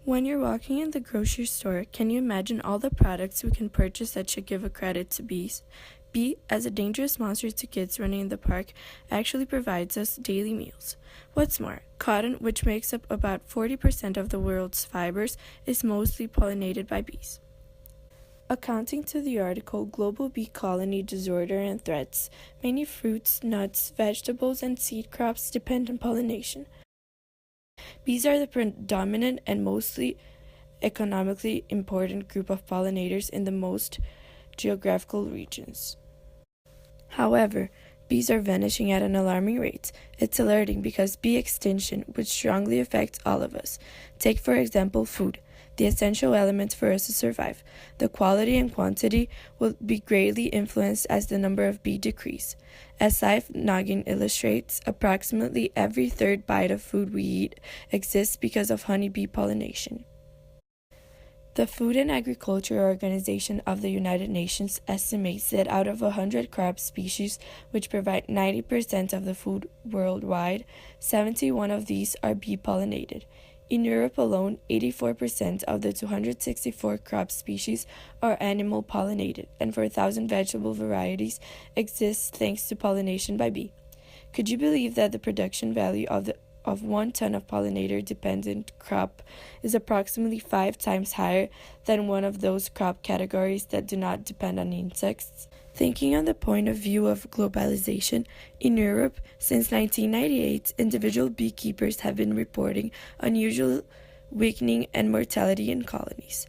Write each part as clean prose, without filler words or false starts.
When you're walking in the grocery store, can you imagine all the products we can purchase that should give a credit to bees? Bee, as a dangerous monster to kids running in the park, actually provides us daily meals. What's more, cotton, which makes up about 40% of the world's fibers, is mostly pollinated by bees. Accounting to the article Global Bee Colony Disorder and Threats, many fruits, nuts, vegetables, and seed crops depend on pollination. Bees are the predominant and mostly economically important group of pollinators in the most geographical regions. However, bees are vanishing at an alarming rate. It's alerting because bee extinction would strongly affect all of us. Take, for example, food, the essential element for us to survive. The quality and quantity will be greatly influenced as the number of bees decrease. As Saif Nagin illustrates, approximately every third bite of food we eat exists because of honeybee pollination. The Food and Agriculture Organization of the United Nations estimates that out of 100 crop species, which provide 90% of the food worldwide, 71 of these are bee-pollinated. In Europe alone, 84% of the 264 crop species are animal-pollinated, and 4,000 vegetable varieties exist thanks to pollination by bee. Could you believe that the production value of 1 ton of pollinator-dependent crop is approximately 5 times higher than one of those crop categories that do not depend on insects? Thinking on the point of view of globalization, in Europe, since 1998, individual beekeepers have been reporting unusual weakening and mortality in colonies.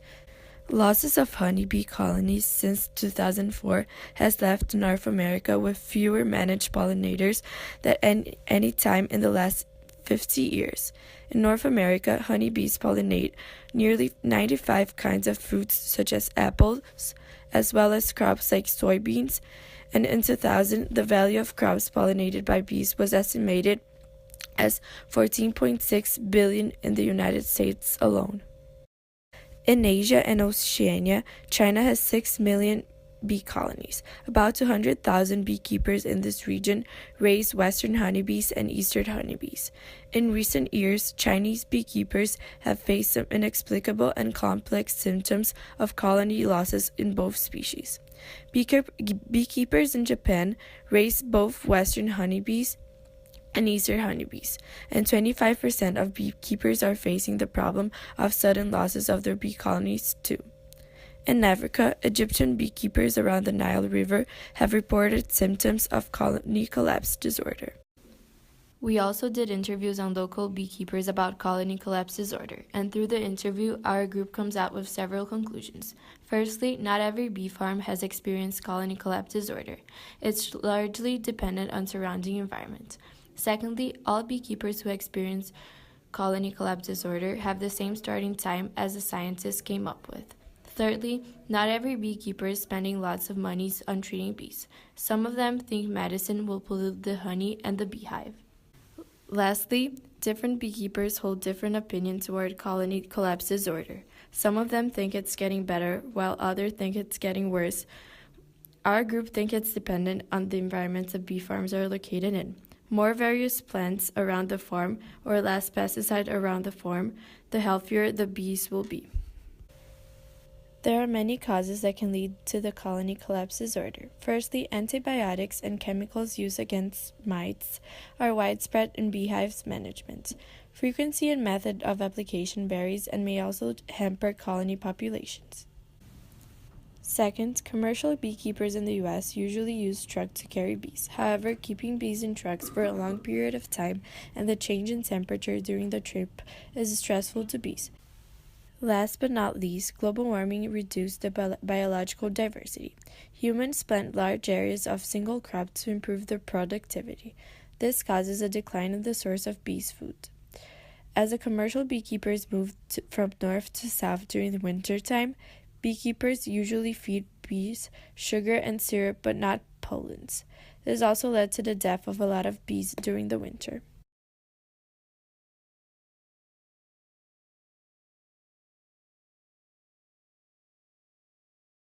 Losses of honeybee colonies since 2004 has left North America with fewer managed pollinators than any time in the last 50 years. In North America, honeybees pollinate nearly 95 kinds of fruits such as apples, as well as crops like soybeans, and in 2000, the value of crops pollinated by bees was estimated as $14.6 billion in the United States alone. In Asia and Oceania, China has 6 million bee colonies. About 200,000 beekeepers in this region raise western honeybees and eastern honeybees. In recent years, Chinese beekeepers have faced some inexplicable and complex symptoms of colony losses in both species. Beekeepers in Japan raise both western honeybees and eastern honeybees, and 25% of beekeepers are facing the problem of sudden losses of their bee colonies too. In Africa, Egyptian beekeepers around the Nile River have reported symptoms of colony collapse disorder. We also did interviews on local beekeepers about colony collapse disorder, and through the interview, our group comes out with several conclusions. Firstly, not every bee farm has experienced colony collapse disorder. It's largely dependent on surrounding environment. Secondly, all beekeepers who experience colony collapse disorder have the same starting time as the scientists came up with. Thirdly, not every beekeeper is spending lots of money on treating bees. Some of them think medicine will pollute the honey and the beehive. Lastly, different beekeepers hold different opinions toward colony collapse disorder. Some of them think it's getting better, while others think it's getting worse. Our group think it's dependent on the environments the bee farms are located in. More various plants around the farm or less pesticide around the farm, the healthier the bees will be. There are many causes that can lead to the colony collapse disorder. Firstly, antibiotics and chemicals used against mites are widespread in beehives management. Frequency and method of application varies and may also hamper colony populations. Second, commercial beekeepers in the U.S. usually use trucks to carry bees. However, keeping bees in trucks for a long period of time and the change in temperature during the trip is stressful to bees. Last but not least, global warming reduced the biological diversity. Humans plant large areas of single crop to improve their productivity. This causes a decline in the source of bees' food. As the commercial beekeepers move from north to south during the winter time, beekeepers usually feed bees sugar and syrup but not pollens. This also led to the death of a lot of bees during the winter.